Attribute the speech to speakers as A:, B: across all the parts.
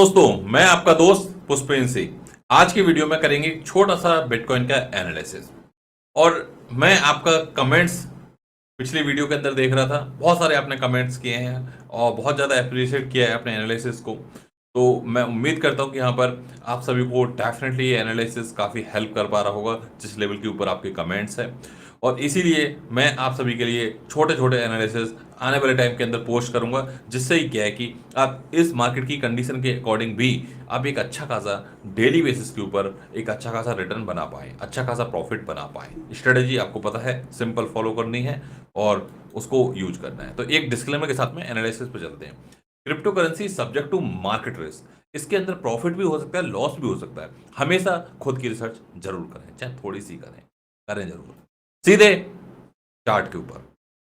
A: दोस्तों, मैं आपका दोस्त पुष्पेंद्र सिंह। आज की वीडियो में करेंगे एक छोटा सा बिटकॉइन का एनालिसिस। और मैं आपका कमेंट्स पिछली वीडियो के अंदर देख रहा था, बहुत सारे आपने कमेंट्स किए हैं और बहुत ज़्यादा अप्रिशिएट किया है अपने एनालिसिस को। तो मैं उम्मीद करता हूँ कि यहाँ पर आप सभी को डेफिनेटली ये एनालिसिस काफ़ी हेल्प कर पा रहा होगा, जिस लेवल के ऊपर आपके कमेंट्स हैं। और इसीलिए मैं आप सभी के लिए छोटे छोटे एनालिसिस आने वाले टाइम के अंदर पोस्ट करूंगा, जिससे ही क्या है कि आप इस मार्केट की कंडीशन के अकॉर्डिंग भी आप एक अच्छा खासा डेली बेसिस के ऊपर एक अच्छा खासा रिटर्न बना पाए, अच्छा खासा प्रॉफिट बना पाए। स्ट्रेटेजी आपको पता है, सिंपल फॉलो करनी है और उसको यूज करना है। तो एक डिस्क्लेमर के साथ में एनालिसिस पे चलते हैं। Cryptocurrency subject to market risk, इसके अंदर प्रॉफिट भी हो सकता है, लॉस भी हो सकता है। हमेशा खुद की रिसर्च जरूर करें, चाहे थोड़ी सी करें, करें जरूर। सीधे चार्ट के ऊपर।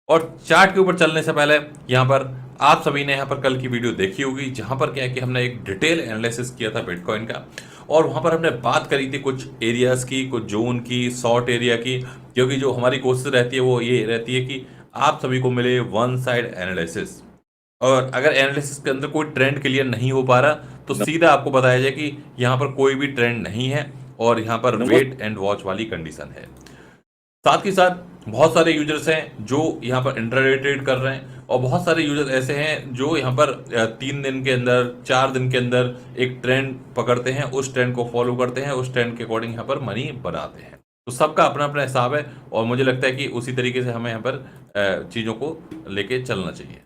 A: और चार्ट के ऊपर चलने से पहले यहाँ पर आप सभी ने यहाँ पर कल की वीडियो देखी होगी, जहाँ पर क्या है कि हमने एक डिटेल एनालिसिस किया था बिटकॉइन का। और वहाँ पर हमने बात करी थी कुछ एरियाज की, कुछ जोन की, शॉर्ट एरिया की। क्योंकि जो हमारी कोशिश रहती है वो ये रहती है कि आप सभी को मिले वन साइड एनालिसिस। और अगर एनालिसिस के अंदर कोई ट्रेंड क्लियर नहीं हो पा रहा, तो सीधा आपको बताया जाए कि यहाँ पर कोई भी ट्रेंड नहीं है और यहाँ पर वेट एंड वॉच वाली कंडीशन है। साथ ही साथ बहुत सारे यूजर्स हैं जो यहाँ पर इंट्राडे ट्रेड कर रहे हैं, और बहुत सारे यूजर्स ऐसे हैं जो यहाँ पर 3 दिन के अंदर, 4 दिन के अंदर एक ट्रेंड पकड़ते हैं, उस ट्रेंड को फॉलो करते हैं, उस ट्रेंड के अकॉर्डिंग यहाँ पर मनी बनाते हैं। तो सबका अपना अपना हिसाब है और मुझे लगता है कि उसी तरीके से हमें यहाँ पर चीज़ों को लेके चलना चाहिए।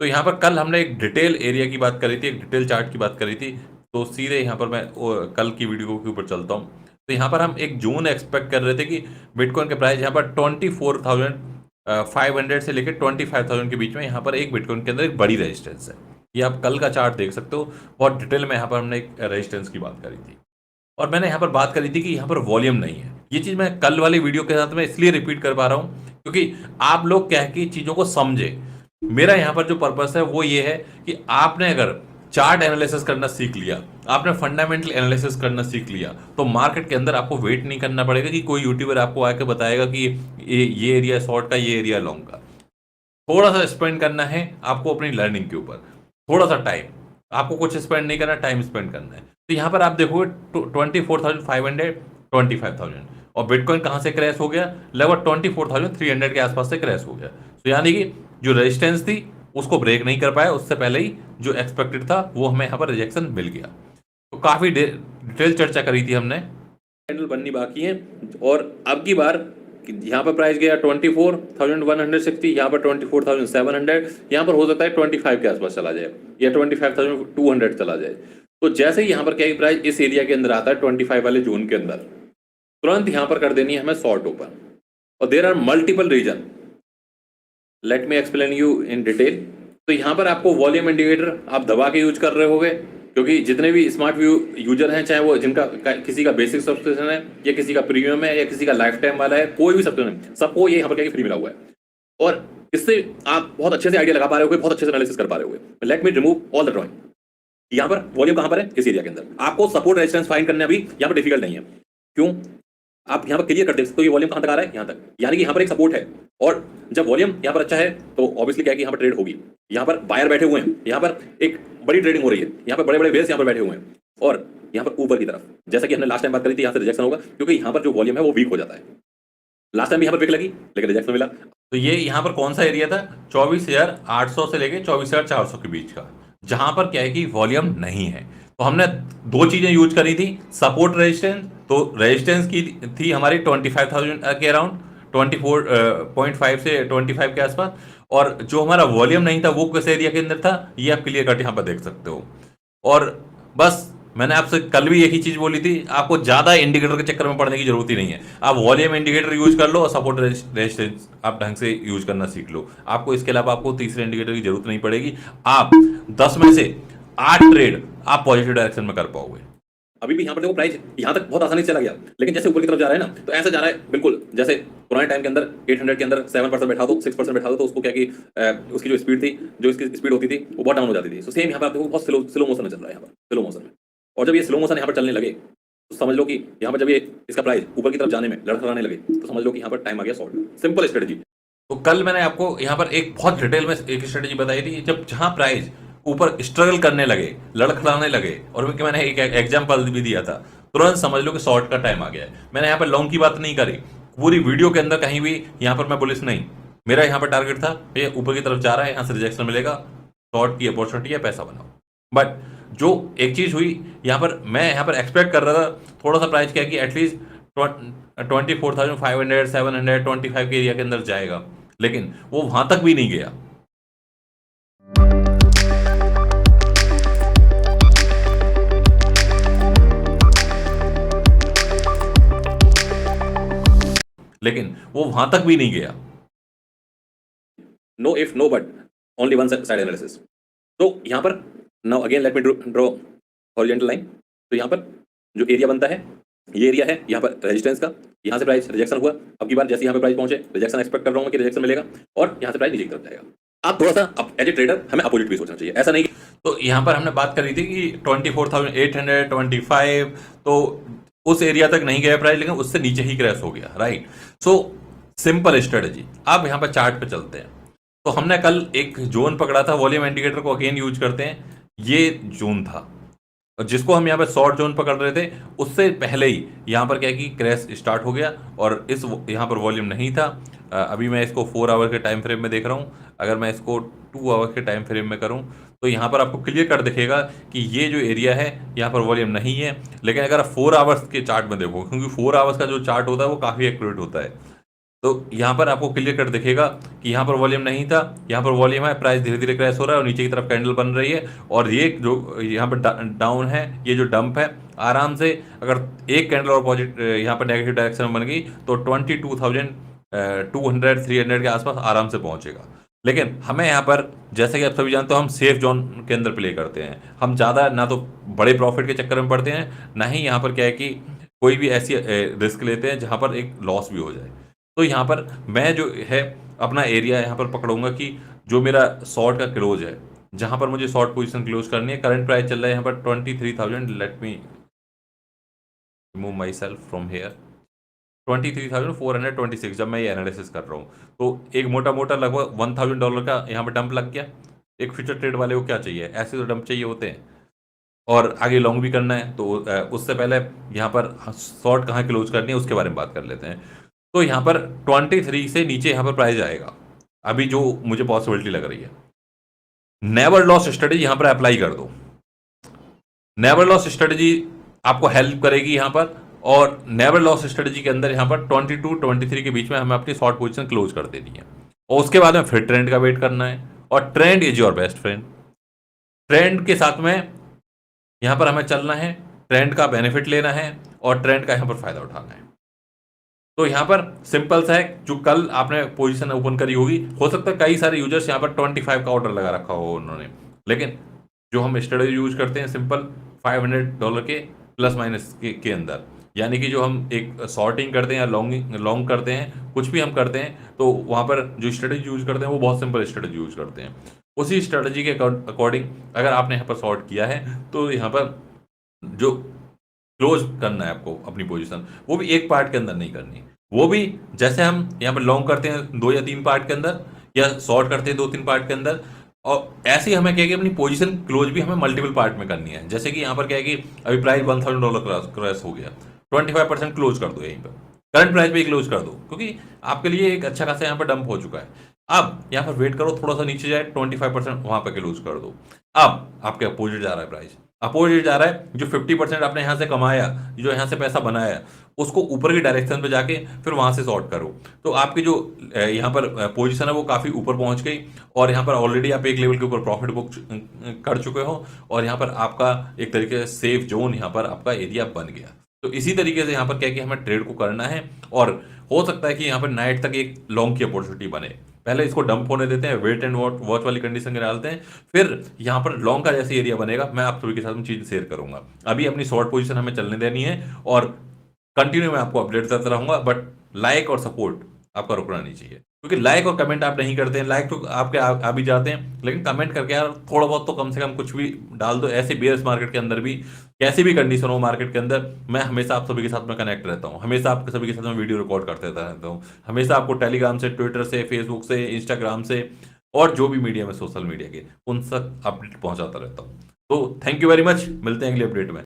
A: तो यहाँ पर कल हमने एक डिटेल एरिया की बात करी थी, एक डिटेल चार्ट की बात करी थी। तो सीधे यहाँ पर मैं कल की वीडियो के ऊपर चलता हूँ। तो यहाँ पर हम एक जोन एक्सपेक्ट कर रहे थे कि बिटकॉइन के प्राइस यहाँ पर 24,500 से लेकर 25,000 के बीच में यहाँ पर एक बिटकॉइन के अंदर एक बड़ी रेजिस्टेंस है। ये आप कल का चार्ट देख सकते हो, बहुत डिटेल में यहाँ पर हमने एक रेजिस्टेंस की बात करी थी। और मैंने यहाँ पर बात करी थी कि यहाँ पर वॉल्यूम नहीं है। ये चीज़ मैं कल वाली वीडियो के साथ में इसलिए रिपीट कर पा रहा हूँ क्योंकि आप लोग क्या है कि चीज़ों को समझे। मेरा यहाँ पर जो पर्पस है वो ये है कि आपने अगर चार्ट एनालिसिस करना सीख लिया, आपने फंडामेंटल एनालिसिस करना सीख लिया, तो मार्केट के अंदर आपको वेट नहीं करना पड़ेगा कि कोई यूट्यूबर आपको आके बताएगा कि ये एरिया शॉर्ट का, ये एरिया लॉन्ग का। थोड़ा सा स्पेंड करना है आपको अपनी लर्निंग के ऊपर, थोड़ा सा टाइम। आपको कुछ स्पेंड नहीं करना, टाइम स्पेंड करना है। तो यहाँ पर आप देखोगे 24,500, 25,000, और बिटकॉइन कहाँ से क्रैश हो गया? लगभग 24,300 के आसपास से क्रैश हो गया। तो यानी कि जो रेजिस्टेंस थी उसको ब्रेक नहीं कर पाया, उससे पहले ही जो एक्सपेक्टेड था वो हमें यहाँ पर रिजेक्शन मिल गया। तो काफ़ी डिटेल चर्चा करी थी हमने, कैंडल बननी बाकी है। और अब की बार यहाँ पर प्राइस गया 24,160, यहाँ पर 24,700, यहाँ पर हो सकता है 25 के आसपास चला जाए या 25,200 चला जाए। तो जैसे ही यहाँ पर क्या प्राइस इस एरिया के अंदर आता है 25 वाले जोन के अंदर, तुरंत यहाँ पर कर देनी है हमें शॉर्ट ओपन। और there are multiple reason, let me explain you in detail. तो यहाँ पर आपको वॉल्यूम इंडिकेटर आप दबा के यूज कर रहे होगे, क्योंकि जितने भी स्मार्ट व्यू यूजर हैं, चाहे वो जिनका किसी का बेसिक सब्सक्रिप्शन है या किसी का प्रीमियम है या किसी का लाइफ टाइम वाला है, कोई भी सब्सक्रिप्शन, सबको ये यहाँ पर क्या फ्री मिला हुआ है। और इससे आप बहुत अच्छे से आइडिया लगा पा रहे होगे, बहुत अच्छे से एनालिसिस कर पा रहे होगे। Let me remove all the drawing. यहाँ पर वॉल्यूम कहाँ पर है? इस एरिया के अंदर। आपको सपोर्ट रेजिस्टेंस फाइंड करना भी यहाँ पर डिफिकल्ट नहीं है। क्यों? आप यहाँ पर क्लियर कर देख सकते हो ये वॉल्यूम कहाँ तक आ रहा है, यहाँ तक, यानी कि यहाँ पर एक सपोर्ट है। और जब वॉल्यूम यहाँ पर अच्छा है तो ऑब्वियसली क्या है कि यहाँ पर ट्रेड होगी। यहाँ पर बायर बैठे हुए हैं, यहाँ पर एक बड़ी ट्रेडिंग हो रही है, यहाँ पर बड़े बड़े बेस यहाँ पर बैठे हुए हैं, और यहाँ पर ऊपर की तरफ जैसा कि हमने लास्ट टाइम बात करी थी, यहाँ से रिजेक्शन होगा क्योंकि यहाँ पर जो वॉल्यूम है वो वीक हो जाता है। लास्ट टाइम यहाँ पर ब्रेक लगी लेकिन रिजेक्शन मिला। तो ये यहाँ पर कौन सा एरिया था? 24,800 से लेके 24,400 के बीच का, जहां पर क्या है कि वॉल्यूम नहीं है। तो हमने दो चीजें यूज करी थी, सपोर्ट रेजिस्टेंस। तो रेजिस्टेंस की थी हमारी 25,000 के अराउंड, 24.5 से 25 के आसपास। और जो हमारा वॉल्यूम नहीं था वो किस एरिया के अंदर था, ये आप क्लियर कट यहाँ पर देख सकते हो। और बस मैंने आपसे कल भी यही चीज बोली थी, आपको ज्यादा इंडिकेटर के चक्कर में पड़ने की जरूरत ही नहीं है। आप वॉल्यूम इंडिकेटर यूज कर लो और सपोर्ट रेजिस्टेंस आप ढंग से यूज करना सीख लो। आपको इसके अलावा आपको तीसरे इंडिकेटर की जरूरत नहीं पड़ेगी। आप 10 में से 8 ट्रेड आप पॉजिटिव डायरेक्शन में कर पाओगे। अभी भी यहाँ पर देखो प्राइस यहाँ तक बहुत आसानी से चला गया, लेकिन जैसे ऊपर की तरफ जा रहा है ना, तो ऐसा जा रहा है बिल्कुल जैसे पुराने टाइम के अंदर 800 के अंदर 7% बैठा दो, 6% बैठा दो, तो उसको क्या कि उसकी जो स्पीड थी, जो इसकी स्पीड होती थी, वो बहुत डाउन हो जाती थी। तो सेम यहाँ पर आप देखो बहुत स्लो मोशन में चल रहा है, यहाँ पर स्लो मोशन में। और जब ये स्लो मोशन यहाँ पर चलने लगे तो समझ लो कि यहाँ पर जब ये इसका प्राइस ऊपर की तरफ जाने में लड़खड़ाने लगे तो समझ लो कि यहाँ पर टाइम आ गया शॉर्ट। Simple strategy. तो कल मैंने आपको यहाँ पर एक बहुत डिटेल में एक स्ट्रेटजी बताई थी, जब जहाँ प्राइस ऊपर स्ट्रगल करने लगे, लड़खड़ाने लगे, और मैंने एक एग्जाम्पल भी दिया था, तुरंत समझ लो कि शॉर्ट का टाइम आ गया है। मैंने यहाँ पर लॉन्ग की बात नहीं करी, पूरी वीडियो के अंदर कहीं भी यहाँ पर मैं बुलिश नहीं। मेरा यहाँ पर टारगेट था ये ऊपर की तरफ जा रहा है, यहाँ से रिजेक्शन मिलेगा, शॉर्ट की अपॉर्चुनिटी है, पैसा बनाओ। बट जो एक चीज हुई यहाँ पर, मैं यहाँ पर एक्सपेक्ट कर रहा था थोड़ा सा प्राइस क्या कि एटलीस्ट 24,500 725 के एरिया के अंदर जाएगा, लेकिन वो वहां तक भी नहीं गया। लेकिन वो वहां तक भी नहीं गया। No if no but, only one side analysis. तो यहां पर now again let me draw horizontal line. तो यहां पर जो एरिया बनता है, ये एरिया है यहाँ पर रेजिस्टेंस का, यहाँ से प्राइस रिजेक्शन हुआ, अब की बार जैसे यहाँ पे प्राइस पहुंचे रिजेक्शन एक्सपेक्ट कर रहा हूँ कि रिजेक्शन मिलेगा, और यहाँ से प्राइस नीचे की तरफ जाएगा। आप थोड़ा सा एज ए ट्रेडर हमें अपोजिट भी सोचना चाहिए, ऐसा नहीं। तो यहाँ पर हमने बात करी थी कि 24,825, तो उस एरिया तक नहीं गया प्राइस, लेकिन उससे नीचे ही क्रैश हो गया, राइट। So simple strategy. अब यहाँ पर चार्ट पे चलते हैं। तो हमने कल एक जोन पकड़ा था, वॉल्यूम इंडिकेटर को अगेन यूज करते हैं, ये जोन था, और जिसको हम यहाँ पर शॉर्ट जोन पकड़ रहे थे, उससे पहले ही यहाँ पर क्या कि क्रैश स्टार्ट हो गया, और इस यहाँ पर वॉल्यूम नहीं था। अभी मैं इसको 4 आवर के टाइम फ्रेम में देख रहा हूँ, अगर मैं इसको 2 आवर के टाइम फ्रेम में करूँ तो यहाँ पर आपको क्लियर कर दिखेगा कि ये जो एरिया है यहाँ पर वॉल्यूम नहीं है। लेकिन अगर आप 4 आवर्स के चार्ट में देखो, क्योंकि 4 आवर्स का जो चार्ट होता है वो काफ़ी एक्यूरेट होता है, तो यहाँ पर आपको क्लियर कर दिखेगा कि यहाँ पर वॉल्यूम नहीं था, यहाँ पर वॉल्यूम है, प्राइस धीरे धीरे क्रैश हो रहा है और नीचे की तरफ कैंडल बन रही है, और ये जो यहाँ पर डाउन है, ये जो डंप है, आराम से अगर एक कैंडल और पॉजिटिव यहाँ पर नेगेटिव डायरेक्शन में बन गई तो 22,200 300 के आसपास आराम से पहुंचेगा। लेकिन हमें यहाँ पर, जैसे कि आप सभी जानते हो, हम सेफ जोन के अंदर प्ले करते हैं, हम ज़्यादा ना तो बड़े प्रॉफिट के चक्कर में पड़ते हैं, ना ही यहाँ पर क्या है कि कोई भी ऐसी रिस्क लेते हैं जहाँ पर एक लॉस भी हो जाए। तो यहाँ पर मैं जो है अपना एरिया यहाँ पर पकड़ूंगा कि जो मेरा शॉर्ट का क्लोज है, जहाँ पर मुझे शॉर्ट पोजीशन क्लोज करनी है। करंट प्राइस चल रहा है यहाँ पर 23,000, let me remove my self from here, 23,426 जब मैं ये एनालिसिस कर रहा हूँ। तो एक मोटा मोटा लगभग $1,000 का यहाँ पर डंप लग गया। एक फ्यूचर ट्रेड वाले को क्या चाहिए, ऐसे तो डंप चाहिए होते हैं, और आगे लॉन्ग भी करना है। तो उससे पहले यहाँ पर शॉर्ट कहाँ क्लोज करनी है उसके बारे में बात कर लेते हैं। तो यहाँ पर 23 से नीचे यहाँ पर प्राइस आएगा, अभी जो मुझे पॉसिबिलिटी लग रही है। नेवर लॉस स्ट्रेटेजी यहाँ पर अप्लाई कर दो। नेवर लॉस स्ट्रेटेजी आपको हेल्प करेगी यहाँ पर, और नेवर लॉस स्ट्रेटेजी के अंदर यहाँ पर 22-23 के बीच में हमें अपनी शॉर्ट पोजीशन क्लोज कर देनी है, और उसके बाद में फिर ट्रेंड का वेट करना है, और trend is your best friend. Trend के साथ में यहाँ पर हमें चलना है, ट्रेंड का बेनिफिट लेना है, और ट्रेंड का यहाँ पर फायदा उठाना है। तो यहाँ पर सिंपल सा है, जो कल आपने पोजीशन ओपन करी होगी, हो सकता है कई सारे यूजर्स यहाँ पर 25 का ऑर्डर लगा रखा हो उन्होंने, लेकिन जो हम स्ट्रेटेजी यूज करते हैं सिंपल $500 के प्लस माइनस के अंदर, यानी कि जो हम एक शॉर्टिंग करते हैं या लॉन्ग करते हैं, कुछ भी हम करते हैं, तो वहाँ पर जो स्ट्रेटेजी यूज करते हैं वो बहुत सिंपल स्ट्रेटेजी यूज करते हैं। उसी स्ट्रेटेजी के अकॉर्डिंग अगर आपने यहाँ पर शॉर्ट किया है, तो यहाँ पर जो क्लोज करना है आपको अपनी पोजीशन, वो भी एक पार्ट के अंदर नहीं करनी, वो भी जैसे हम यहाँ पर लॉन्ग करते हैं 2 या 3 पार्ट के अंदर, या शॉर्ट करते हैं 2-3 पार्ट के अंदर, और ऐसे ही हमें क्या है कि अपनी पोजीशन क्लोज भी हमें मल्टीपल पार्ट में करनी है। जैसे कि यहाँ पर क्या है कि अभी प्राइस $1,000 क्रॉस हो गया, 25% क्लोज कर दो, यहीं पर करंट प्राइस पे ही क्लोज कर दो, क्योंकि आपके लिए एक अच्छा खासा यहाँ पर डंप हो चुका है। अब यहाँ पर वेट करो, थोड़ा सा नीचे जाए, 25% वहां पर क्लोज कर दो। अब आपके अपोजिट जा रहा है प्राइस, अपोजिट जा रहा है, जो 50% आपने यहाँ से कमाया, जो यहाँ से पैसा बनाया, उसको ऊपर की डायरेक्शन पे जाके फिर वहां से शॉर्ट करो। तो आपकी जो यहाँ पर पोजीशन है वो काफ़ी ऊपर पहुंच गई, और यहाँ पर ऑलरेडी आप एक लेवल के ऊपर प्रॉफिट बुक कर चुके हो, और यहाँ पर आपका एक तरीके से सेफ जोन यहाँ पर आपका एरिया बन गया। तो इसी तरीके से यहाँ पर क्या कि हमें ट्रेड को करना है, और हो सकता है कि यहाँ पर नाइट तक एक लॉन्ग की अपॉर्चुनिटी बने। पहले इसको डंप होने देते हैं, वेट एंड वॉच वाली कंडीशन में डालते हैं, फिर यहाँ पर लॉन्ग का जैसे एरिया बनेगा मैं आप सभी के साथ में चीज़ शेयर करूंगा। अभी अपनी शॉर्ट पोजीशन हमें चलने देनी है, और कंटिन्यू मैं आपको अपडेट करता रहूंगा, बट लाइक और सपोर्ट आपका रुकना नहीं चाहिए, क्योंकि लाइक और कमेंट आप नहीं करते हैं। लाइक तो आपके आ भी जाते हैं, लेकिन कमेंट करके यार थोड़ा बहुत तो कम से कम कुछ भी डाल दो। ऐसे बेयर्स मार्केट के अंदर भी, कैसी भी कंडीशन हो मार्केट के अंदर, मैं हमेशा आप सभी के साथ में कनेक्ट रहता हूँ, हमेशा आप सभी के साथ में वीडियो रिकॉर्ड करते रहता हूँ, हमेशा आपको टेलीग्राम से, ट्विटर से, फेसबुक से, इंस्टाग्राम से और जो भी मीडिया में सोशल मीडिया के उन तक अपडेट पहुंचाता रहता हूँ। तो थैंक यू वेरी मच, मिलते हैं अगले अपडेट में।